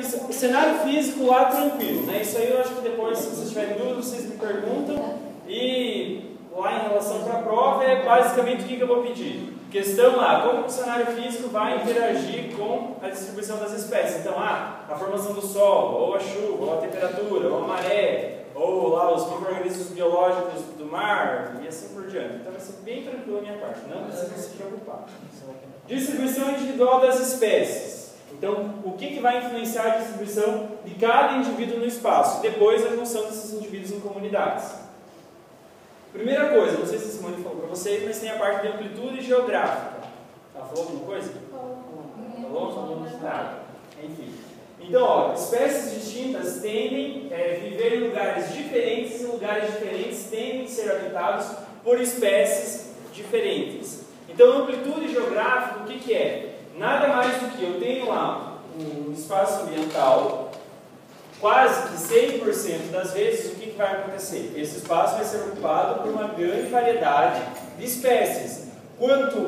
distribuição, cenário físico lá tranquilo, né? Isso aí eu acho que depois, se vocês tiverem dúvidas, vocês me perguntam. E lá em relação para a prova é basicamente o que eu vou pedir. Questão lá, como o cenário físico vai interagir com a distribuição das espécies. Então, a formação do solo, ou a chuva, ou a temperatura, ou a maré, ou lá os micro-organismos biológicos do mar, e assim por diante. Então vai ser bem tranquilo a minha parte, não precisa se preocupar. Distribuição individual das espécies. Então, o que vai influenciar a distribuição de cada indivíduo no espaço? Depois, a junção desses indivíduos em comunidades. Primeira coisa, não sei se a Simone falou para vocês, mas tem a parte de amplitude geográfica. Ela falou alguma coisa? Falou? Nada. Enfim. Então, ó, espécies distintas tendem a viver em lugares diferentes, e lugares diferentes tendem a ser habitados por espécies diferentes. Então, amplitude geográfica, o que é? Nada mais do que eu tenho lá um espaço ambiental, quase que 100% das vezes, o que vai acontecer? Esse espaço vai ser ocupado por uma grande variedade de espécies. Quanto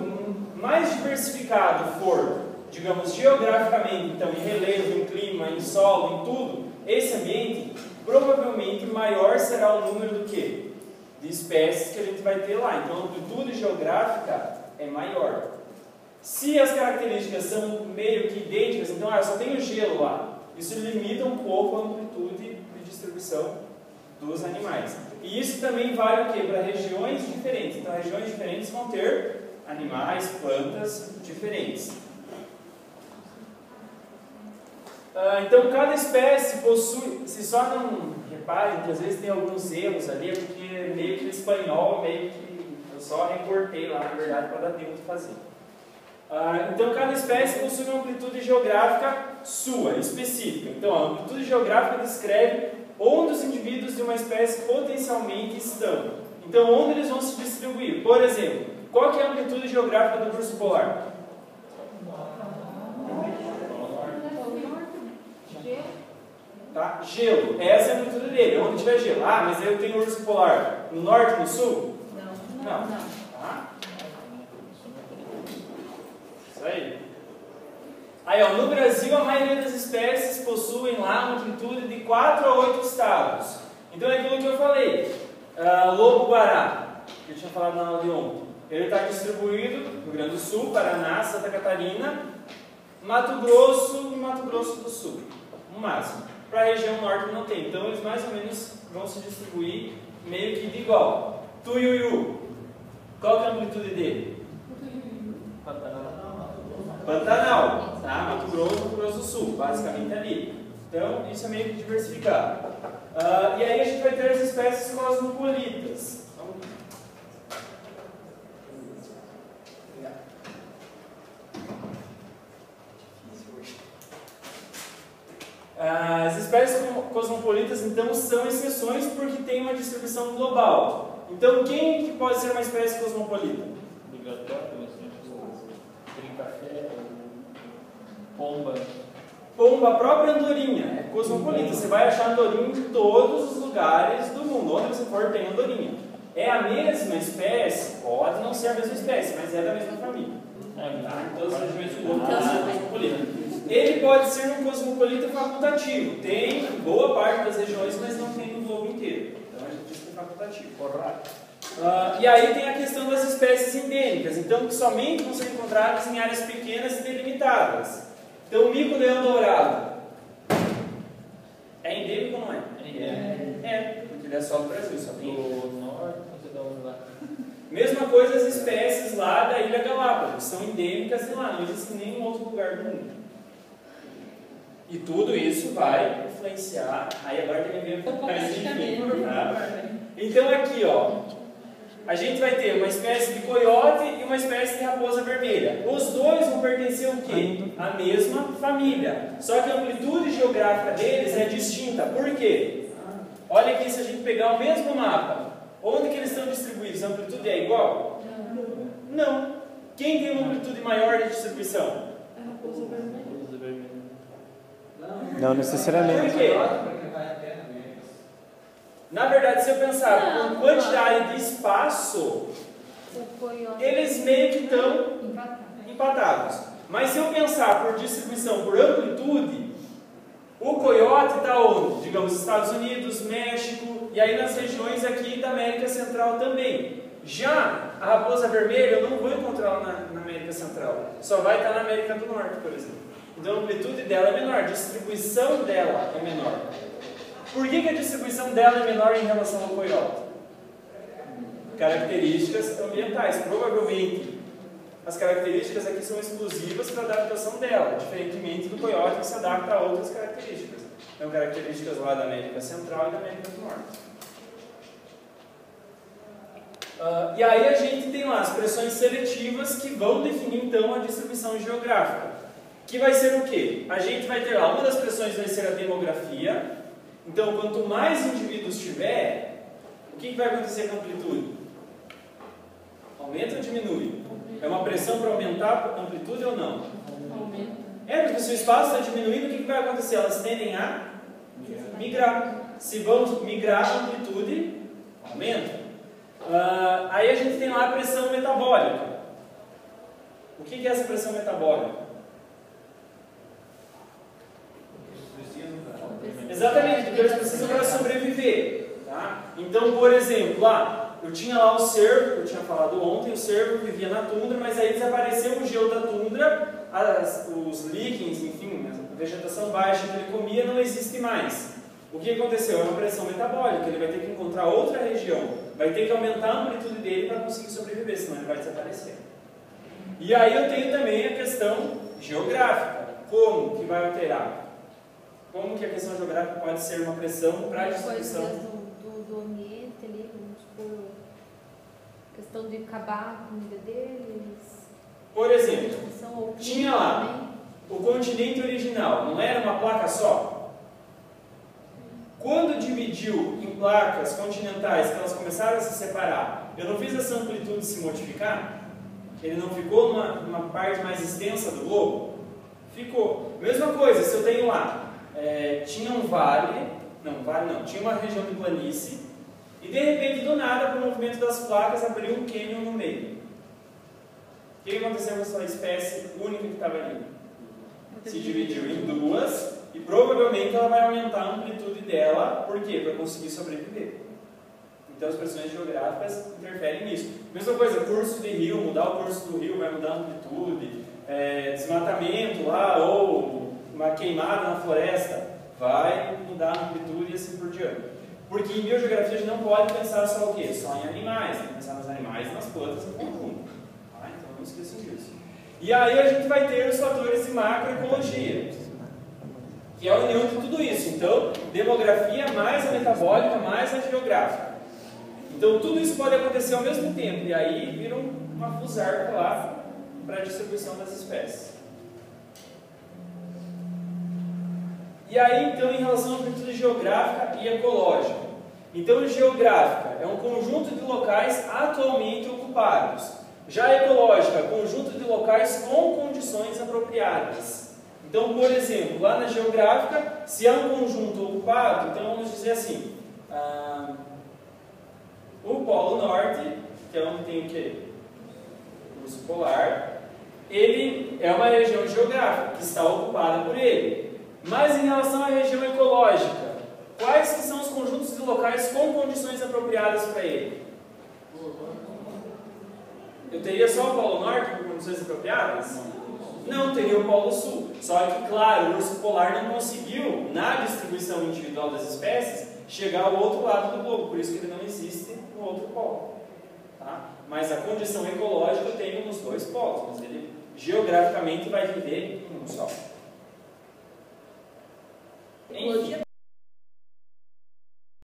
mais diversificado for, digamos, geograficamente, então em relevo, em clima, em solo, em tudo, esse ambiente, provavelmente maior será o número do quê? De espécies que a gente vai ter lá. Então a amplitude geográfica é maior. Se as características são meio que idênticas, então eu só tenho gelo lá, isso limita um pouco a amplitude de distribuição dos animais. E isso também vale o quê? Para regiões diferentes. Então regiões diferentes vão ter animais, plantas diferentes. Então cada espécie possui, se só não reparem que às vezes tem alguns erros ali, é porque meio que o espanhol, meio que eu só recortei lá, na verdade, para dar tempo de fazer. Então cada espécie possui uma amplitude geográfica sua, específica. Então a amplitude geográfica descreve onde os indivíduos de uma espécie potencialmente estão. Então onde eles vão se distribuir. Por exemplo, qual que é a amplitude geográfica do urso polar? Tá? Gelo. Essa é a amplitude dele, onde tiver gelo. Ah, mas eu tenho urso polar no norte e no sul? Não. Tá? Isso aí. Aí, ó, no Brasil, a maioria das espécies possuem lá uma amplitude de 4 a 8 estados. Então, é aquilo que eu falei. Lobo-guará, que eu tinha falado na aula de ontem. Ele está distribuído no Rio Grande do Sul, Paraná, Santa Catarina, Mato Grosso e Mato Grosso do Sul. No máximo. Para a região norte não tem. Então, eles mais ou menos vão se distribuir meio que de igual. Tuiuiu. Qual que é a amplitude dele? Pantanal, tá? Mato Grosso do Sul, basicamente ali. Então, isso é meio que diversificado. E aí a gente vai ter as espécies cosmopolitas. As espécies cosmopolitas, então, são exceções porque tem uma distribuição global. Então, quem que pode ser uma espécie cosmopolita? Pomba, a própria andorinha, é cosmopolita. Você vai achar andorinha em todos os lugares do mundo. Onde você for, tem andorinha. É a mesma espécie, pode não ser a mesma espécie, mas é da mesma família. Tá? Em todas as regiões do mundo, é cosmopolita. Ele pode ser um cosmopolita facultativo. Tem boa parte das regiões, mas não tem no globo inteiro. Então a gente diz que é facultativo. E aí tem a questão das espécies endêmicas, então que somente vão ser encontradas em áreas pequenas e delimitadas. Então o mico-leão dourado é endêmico ou não é? É, porque ele é só do Brasil, só tem. Mesma coisa as espécies lá da Ilha Galápagos, são endêmicas de lá, não existe em nenhum outro lugar do mundo. E tudo isso vai influenciar. Aí agora tem que ver mais enfim, tá? Então aqui, ó, a gente vai ter uma espécie de coiote e uma espécie de raposa vermelha. Os dois vão pertencer ao quê? À mesma família. Só que a amplitude geográfica deles é distinta. Por quê? Olha aqui, se a gente pegar o mesmo mapa, onde que eles estão distribuídos? A amplitude é igual? Não. Quem tem uma amplitude maior de distribuição? A raposa vermelha. Não necessariamente. Por quê? Na verdade, se eu pensar por quantidade de espaço, eles meio que estão empatados. Mas se eu pensar por distribuição, por amplitude, coiote está onde? Digamos, Estados Unidos, México, e aí nas regiões aqui da América Central também. Já a raposa vermelha eu não vou encontrar na América Central, só vai estar na América do Norte, por exemplo. Então a amplitude dela é menor, a distribuição dela é menor. Por que a distribuição dela é menor em relação ao coiote? Características ambientais. Provavelmente as características aqui são exclusivas para a adaptação dela, diferentemente do coiote que se adapta a outras características. Então características lá da América Central e da América do Norte. E aí a gente tem lá as pressões seletivas que vão definir então a distribuição geográfica. Que vai ser o quê? A gente vai ter lá, uma das pressões vai ser a demografia. Então quanto mais indivíduos tiver, o que vai acontecer com a amplitude? Aumenta ou diminui? É uma pressão para aumentar a amplitude ou não? Aumenta. Porque se o espaço está diminuindo, o que vai acontecer? Elas tendem a migrar. Se vamos migrar, a amplitude aumenta. Aí a gente tem lá a pressão metabólica. O que é essa pressão metabólica? Exatamente, porque eles precisam para sobreviver. Tá? Então, por exemplo, lá, eu tinha lá o cervo, que eu tinha falado ontem, o cervo vivia na tundra, mas aí desapareceu o gelo da tundra, os líquens, enfim, a vegetação baixa que ele comia não existe mais. O que aconteceu? É uma pressão metabólica, ele vai ter que encontrar outra região, vai ter que aumentar a amplitude dele para conseguir sobreviver, senão ele vai desaparecer. E aí eu tenho também a questão geográfica. Como que vai alterar? Como que a questão geográfica pode ser uma pressão para a distribuição? Do ambiente ali, vamos supor, questão de acabar a comida deles. Por exemplo, tinha lá também o continente original, não era uma placa só? Quando dividiu em placas continentais, que elas começaram a se separar, eu não fiz essa amplitude se modificar? Ele não ficou numa parte mais extensa do globo? Ficou. Mesma coisa, se eu tenho lá, tinha um tinha uma região de planície, e de repente, do nada, por movimento das placas, abriu um cânion no meio. O que aconteceu com essa espécie única que estava ali? Se dividiu em duas, e provavelmente ela vai aumentar a amplitude dela. Por quê? Para conseguir sobreviver. Então as pressões geográficas interferem nisso. Mesma coisa, curso de rio, mudar o curso do rio vai mudar a amplitude, desmatamento lá, ou uma queimada na floresta, vai mudar a amplitude e assim por diante. Porque em biogeografia a gente não pode pensar só o quê? Só em animais, tem que pensar nos animais e nas plantas em conjunto. Então não esqueçam disso. E aí a gente vai ter os fatores de macroecologia, que é a união de tudo isso. Então, demografia mais a metabólica mais a geográfica. Então tudo isso pode acontecer ao mesmo tempo, e aí vira uma fusarca lá para a distribuição das espécies. E aí, então, em relação à amplitude geográfica e ecológica. Então, geográfica é um conjunto de locais atualmente ocupados. Já ecológica, conjunto de locais com condições apropriadas. Então, por exemplo, lá na geográfica, se há um conjunto ocupado, então vamos dizer assim, o Polo Norte, que é onde tem o quê? O urso polar, ele é uma região geográfica que está ocupada por ele. Mas em relação à região ecológica, quais que são os conjuntos de locais com condições apropriadas para ele? Eu teria só o Polo Norte com condições apropriadas? Não, teria o Polo Sul. Só que, claro, o urso polar não conseguiu, na distribuição individual das espécies, chegar ao outro lado do globo. Por isso que ele não existe no outro polo. Tá? Mas a condição ecológica eu tenho nos dois polos. Mas ele geograficamente vai viver em um só. Enfim.